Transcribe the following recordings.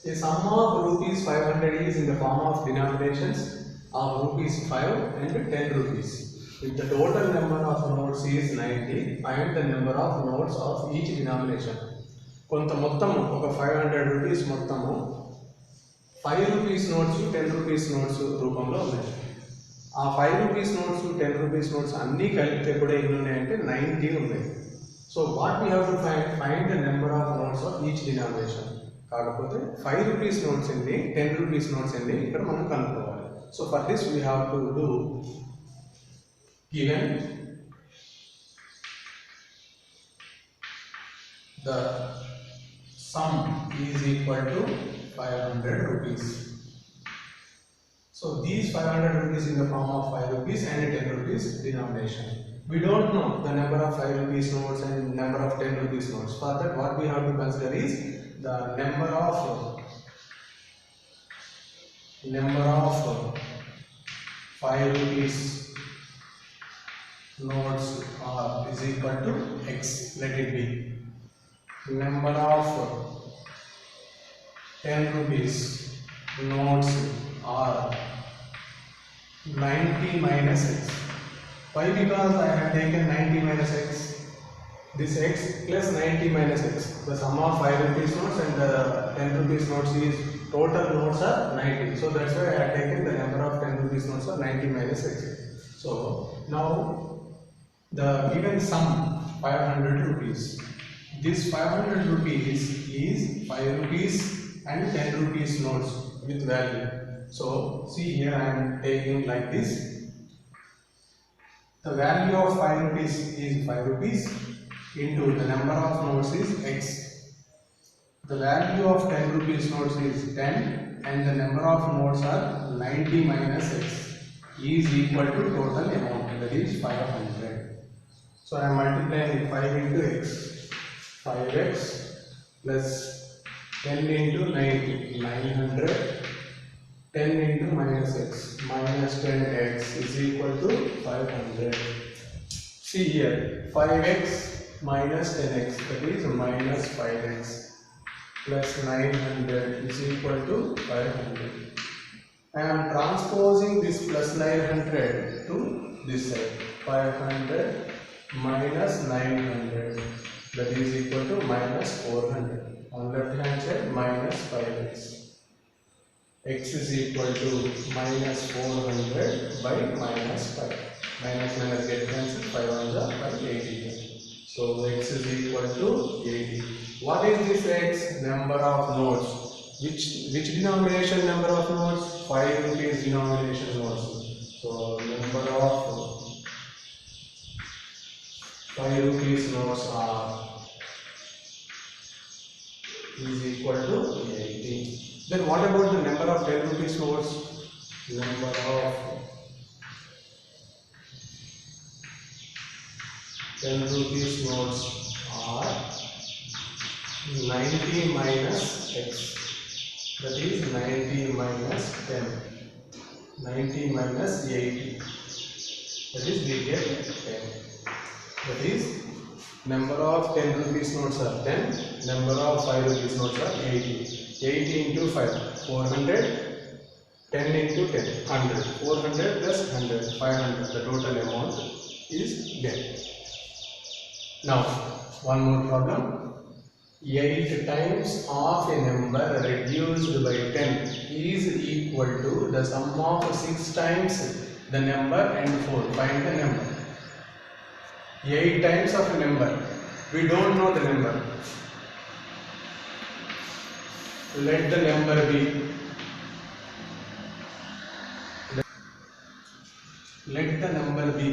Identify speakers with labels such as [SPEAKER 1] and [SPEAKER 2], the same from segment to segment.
[SPEAKER 1] The sum of rupees 500 is in the form of denominations of rupees 5 and 10 rupees. If the total number of notes is 90, find the number of notes of each denomination. కొంత మొత్తము ఒక 500 rupees మొత్తము 5 rupees notes 10 rupees notes రూపంలో ఉన్నాయి. ఆ 5 rupees notes 10 rupees notes అన్నీ కలిపితే కూడా ఎన్ని ఉన్నాయంటే 90 ఉన్నాయి. So what we have to find the number of notes of each denomination. కాకపోతే 5 రూపీస్ నోట్స్ ఎన్ని 10 రూపీస్ నోట్స్ ఎన్ని ఇక్కడ మనం కనుక్కోవాలి. So for this we have to do given the sum is equal to 500 rupees. So these 500 rupees in the form of 5 rupees and 10 rupees denomination. We don't know the number of 5 rupees notes and number of 10 rupees notes. For that what we have to consider is the number of 5 rupees notes is equal to x. Let it be. Number of 10 rupees notes are 90 minus x. Why? Because I have taken 90 minus x. This x plus 90 minus x. The sum of 5 rupees notes and the 10 rupees notes is total notes are 90. So that's why I have taken the number of 10 rupees notes are 90 minus x. So now the given sum 500 rupees. This 500 rupees is 5 rupees and 10 rupees notes with value. So see here I am taking like this. The value of 5 rupees is 5 rupees into the number of notes is x. The value of 10 rupees notes is 10 and the number of notes are 90 minus x is equal to total amount, that is 500. So I am multiplying 5 into x. 5x plus 10 into 90, 900, 10 into minus x, minus 10x is equal to 500. See here, 5x minus 10x, that is minus 5x, plus 900 is equal to 500. I am transposing this plus 900 to this side. 500 minus 900. That is equal to minus 400. On left hand side minus 5x. X is equal to minus 400 by minus 5. Minus minus get cancelled. 5 on the 580. So x is equal to 80. What is this x? Number of notes. Which denomination number of notes? 5 rupees denomination notes. So number of 5 rupees notes are is equal to 80. Then what about the number of 10 rupees notes? Number of 10 rupees notes are 90 minus x. That is 90 minus 10. 90 minus 80. That is we get 10. That is number of 10 rupees notes are 10, number of 5 rupees notes are 80. 80 into 5, 400, 10 into 10, 100. 400 plus 100, 500. The total amount is there. Now, one more problem. 8 times of a number reduced by 10 is equal to the sum of 6 times the number and 4. Find the number. 8 times of a number. We don't know the number. Let the number be. Let the number be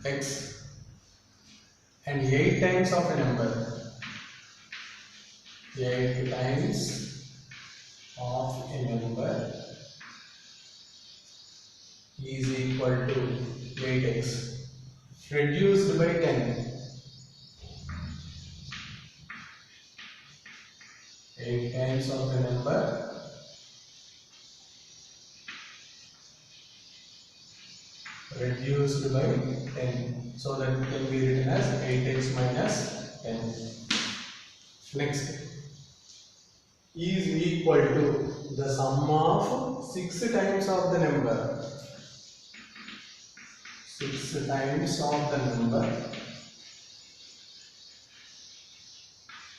[SPEAKER 1] x. And 8 times of a number. 8 times of a number is equal to 8x. Reduced by 10. 8 times of a number reduced by 10. So that can be written as 8x minus 10. Next, is equal to the sum of 6 times of the number. 6 times of the number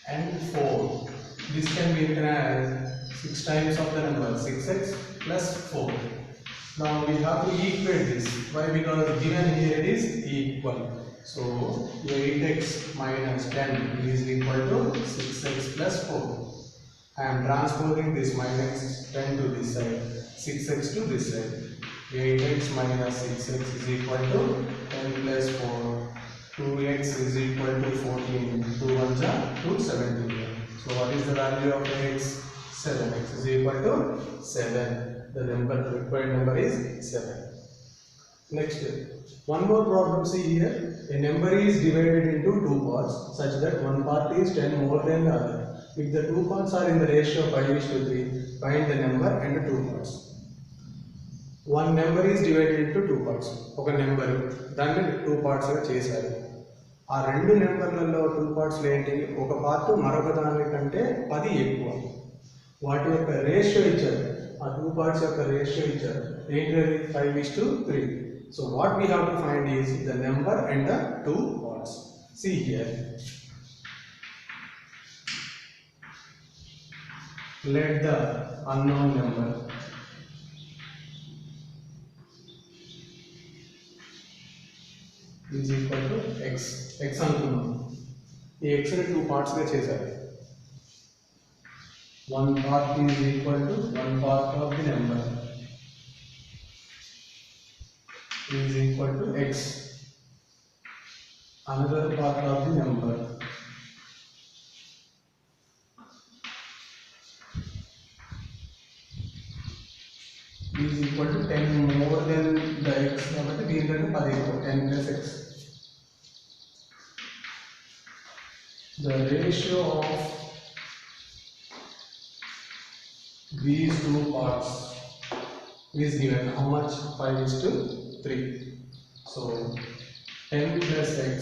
[SPEAKER 1] and 4. This can be written as 6 times of the number 6x plus 4. Now we have to equate this. Why? Because given here it is equal. So 8x minus 10 is equal to 6x plus 4. I am transposing this minus 10 to this side, 6x to this side. 8x minus 6x is equal to 10 plus 4. 2x is equal to 14. 2 1s are 217. So what is the value of x? 7. X is equal to 7. The required number is 7. Next, one more problem. See here, a number is divided into two parts such that one part is 10 more than the other. If the two parts are in the ratio of 5:3, find the number and the two parts. One number is divided into two parts. ఒక number దాన్ని two parts గా చేశారు. ఆ రెండు నెంబర్లలో two parts ఏంటి? ఒక part మరొక దాని కంటే 10 ఎక్కువ. వాటి యొక్క రేషియో ఇచ్చారు. ఆ టూ పార్ట్స్ యొక్క రేషియో ఇచ్చారు. ఏంటది? 5:3. So what we have to find is the number and the two parts. See here. Let the unknown number is equal to x. X అనుకున్నాం. ఈ x ని టూ పార్ట్స్ గా చేశారు. One part is equal to one part of the number is equal to x. Another part of the number is equal to 10 more than the x. కాబట్టి దీనికంటే 10 ఎక్కువ. 10 plus x. The ratio of these two parts is given. How much? 5:3. So 10 plus x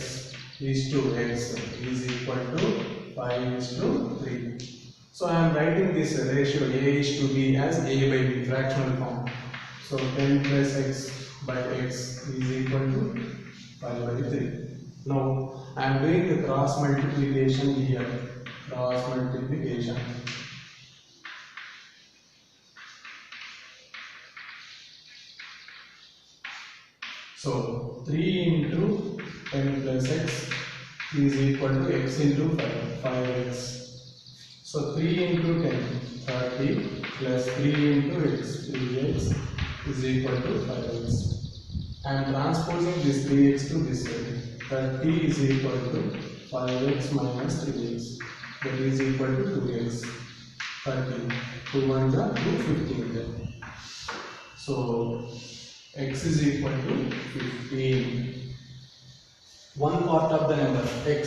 [SPEAKER 1] is to x is equal to 5:3. So I am writing this ratio a:b as a by b, fractional form. So 10 plus x by x is equal to 5/3. Now I am doing the cross multiplication here. Cross multiplication. So 3 into 10 plus x is equal to x into 5x. So 3 into 10, 30 plus 3 into x, 3x is equal to 5x. I am transposing this 3x to this side. 30 is equal to 5x minus 3x. That is equal to 2x. 30. 2 1s are 215. So x is equal to 15. One part of the number x,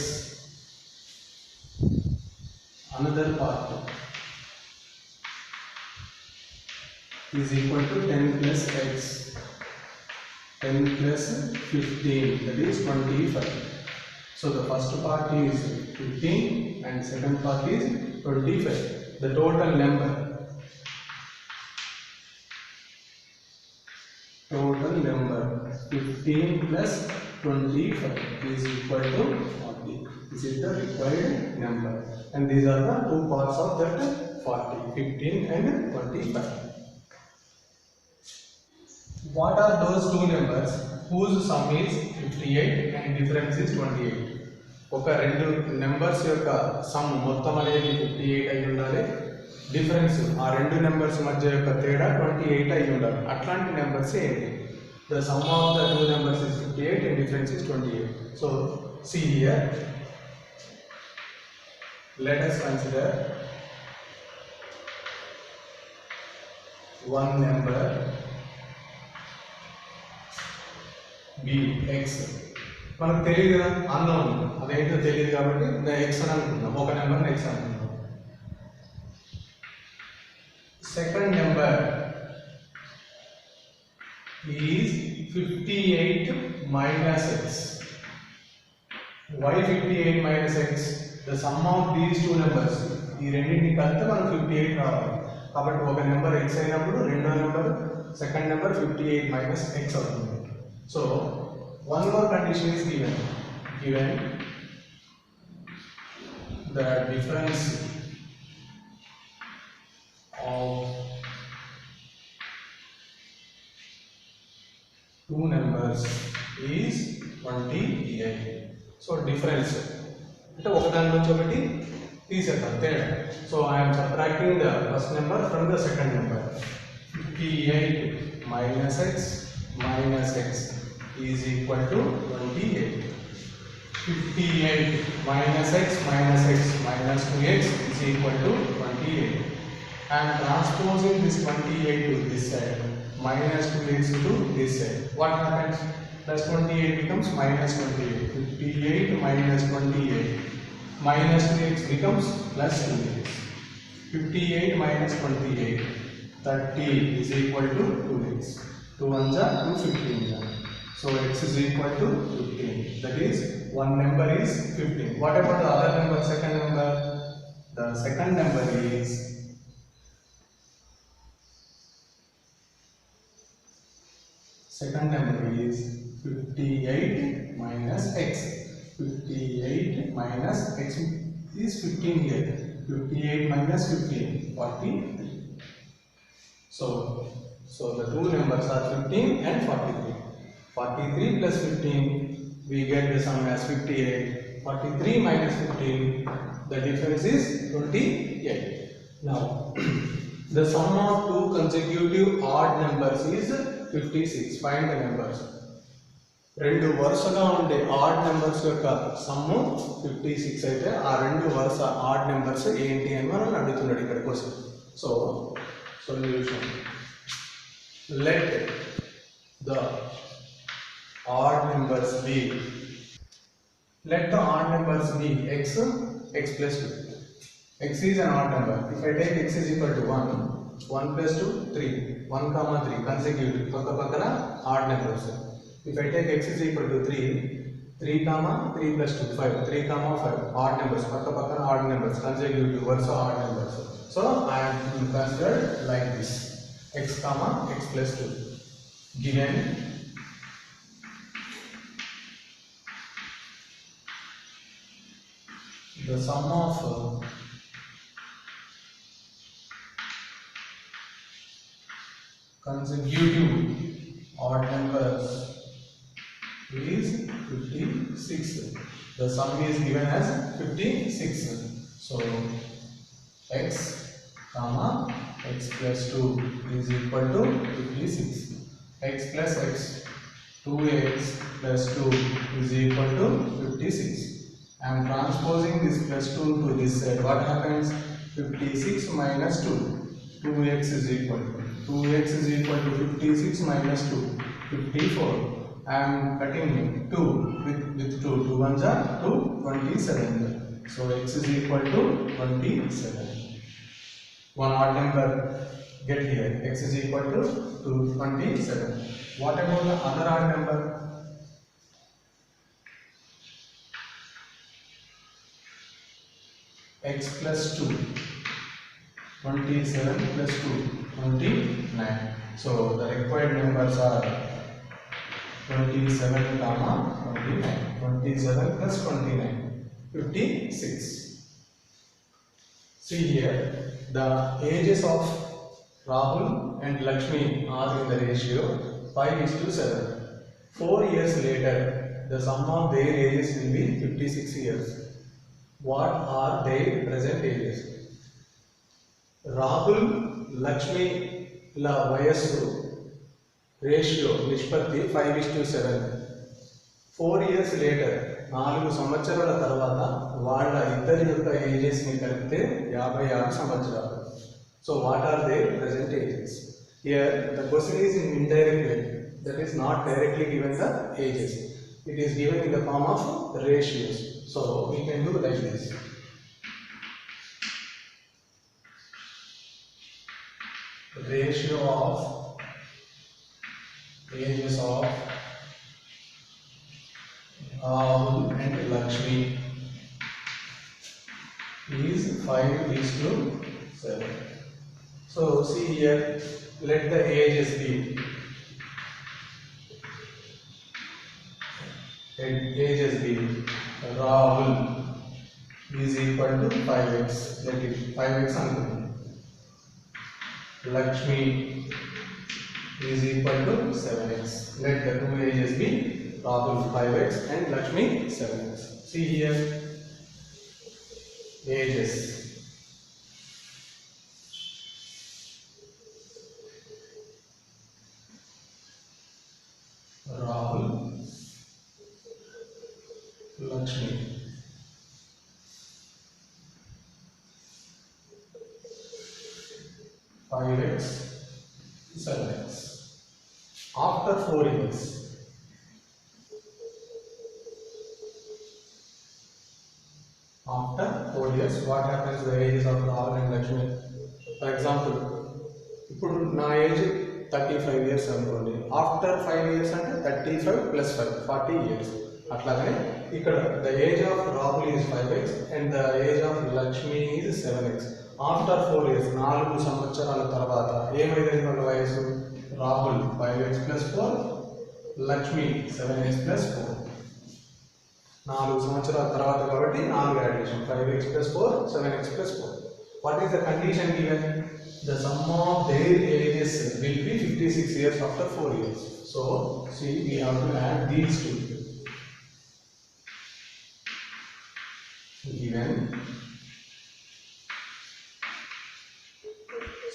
[SPEAKER 1] another part is equal to 10 plus x. 10 plus 15, that is 25. So the first part is 15 and second part is 25. The total number 15 plus 25 is equal to 40. This is the required number, and these are the two parts of that 40, 15 and 25. What are those two numbers whose sum is 58 and difference is 28? ఒక రెండు numbers యొక్క some మొత్తం అనేది 58 అయి ఉండాలి, difference ఆ రెండు numbers మధ్య యొక్క తేడా 28 అయి ఉండాలి. అట్లాంటి నెంబర్స్ ఏంటి? The sum of the two numbers is 58 and difference is 28. So see here, let us consider one number b x. మనకు తెలియదు కదా, అన్నోన్, అదేంటో తెలియదు కాబట్టి x అని అనుకుందాం. ఒక నెంబర్ x అనుకుందాం. Second number is 58 minus x. Why 58 minus x? the sum of these two numbers ఈ రెండింటిని కలిపితే మనకు 58 రావాలి. కాబట్టి ఒక నెంబర్ x అయినప్పుడు రెండో number second number 58 minus x అవుతుంది. So one more condition is given the difference of two numbers is 28. So difference అంటే ఒకదాని నుంచి ఒకటి తీసేద్దాం తేడా. So I'm subtracting the first number from the second number. 58 minus x is equal to 28. 58 minus x minus 2x is equal to 28. I am transposing this 28 to this side, minus 2x to this side. What happens? Plus 28 becomes minus 28. 58 minus 28. Minus 2x becomes plus 2x. 58 minus 28. 30 is equal to 2x. 2 ones are 2 15. So x is equal to 15. That is one number is 15. What about the other number, second number? The second number is ,58 minus x. 58 minus x is 15 here. 58 minus 15, 43. So the two numbers are 15 and 43. 43 plus 15, we get the sum as 58. 43 minus 15, the difference is 28. Now, the sum of two consecutive odd numbers is 56. Find the numbers. రెండు వరుసగా ఉండే odd numbers యొక్క some 56 అయితే ఆ రెండు వరుస odd numbers ఏంటి అని మనం అడుగుతున్నాడు ఇక్కడ question. So solution, let the odd numbers be x plus 2. X is an odd number. If I take x is equal to 1 plus 2 3, 1 comma 3 consecutive pakka pakkana odd numbers. If I take x is equal to 3 comma 3 plus 2 5, 3 comma 5 odd numbers, pakka pakkana odd numbers, consecutive varusa odd numbers. So I am considered like this, x comma x plus 2 given the sum of consecutive odd numbers is 56. The sum is given as 56. So x comma x plus 2 is equal to 56. X plus x, 2x plus 2 is equal to 56. I am transposing this plus 2 to this side. What happens? 56 minus 2. 2x is equal to 56 minus 2. 54. I am cutting 2 with 2. 2 ones are 2. 27. So x is equal to 27. One odd number get here. X is equal to 27. What about the other odd number? X plus 2, 27 plus 2, 29. So the required numbers are 27 comma 29. 27 plus 29, 56. See here, the ages of Rahul and Lakshmi are in the ratio 5:7. 4 years later, the sum of their ages will be 56 years. What are their present ages? Rahul, Lakshmi la vayassu ratio నిష్పత్తి 5:7. 4 years later, 4 సంవత్సరాల తర్వాత వాళ్ళ ఇద్దరి యొక్క ages ని కలిపితే 56 సంవత్సరాలు. So what are their present ages? Here the question is in indirect way, that is not directly given the ages. It is given in the form of ratios. So we can do like this. Ratio of ages of Rahul and Lakshmi is 5:7. So see here, let the ages be. Let ages be. Rahul is equal to 5x. Let it 5x అనుకుందాం. Lakshmi is equal to 7x. Let the two ages be Rahul 5x and Lakshmi 7x. See here, ages. Rahul, Lakshmi. Five x, 7x. After 4 years, what happens to the ages of Rahul and Lakshmi? For example, ఇప్పుడు నా age 35 years అనుకోండి. After 5 years అంటే 35 + 5 40 years. అట్లాగనే ఇక్కడ the age of Rahul is 5x and the age of Lakshmi is 7x. After 4 years 4 సంవత్సరాల తర్వాత ఏమైంది వాళ్ళ వయసు? Rahul 5x + 4, Lakshmi 7x + 4. 4 సంవత్సరాల తర్వాత కాబట్టి 4 యాడ్ చేసాం. 5x + 4, 7x + 4. What is the condition given? The sum of their ages will be 56 years after 4 years. So see, we have to add these two. Given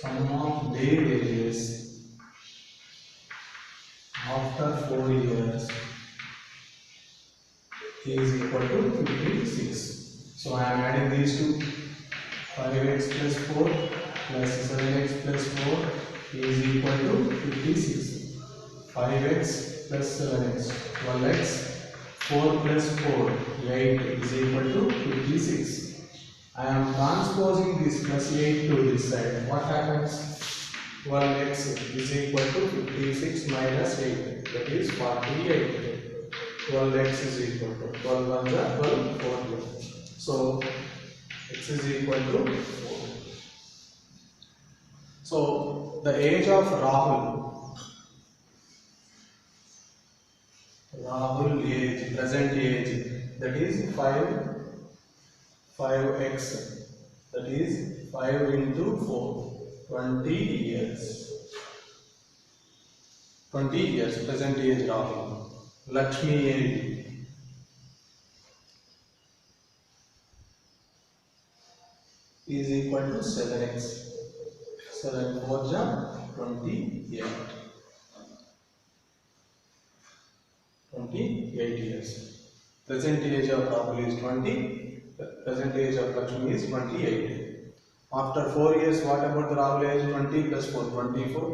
[SPEAKER 1] sum of their ages after 4 years is equal to 56. So I am adding these two. 5x + 4 plus 7x + 4 is equal to 56. 5x plus 7x, 12x, 4 plus 4, 8 is equal to 56. I am transposing this plus 8 to this side. What happens? 12x is equal to 56 minus 8, that is 48. 12x is equal to 12 1 12, 40. So x is equal to 4. So the age of Rahul age, present age, that is 5x, that is 5 into 4, 20 years. 20 years present age Rahul. Lakshmi age is equal to 7x. 7 4 28. 28 years. Present age of Rahul is 20. Present age of Lakshmi is 28. After 4 years, what about the Rahul age? 20 plus 4, 24.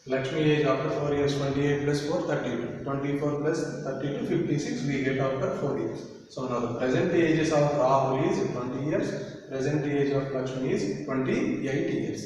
[SPEAKER 1] Lakshmi age after 4 years, 28 plus 4, 32. 24 plus 32, 56 we get after 4 years. So now the present ages of Rahul is 20 years. Present age of Lakshmi is 28 years.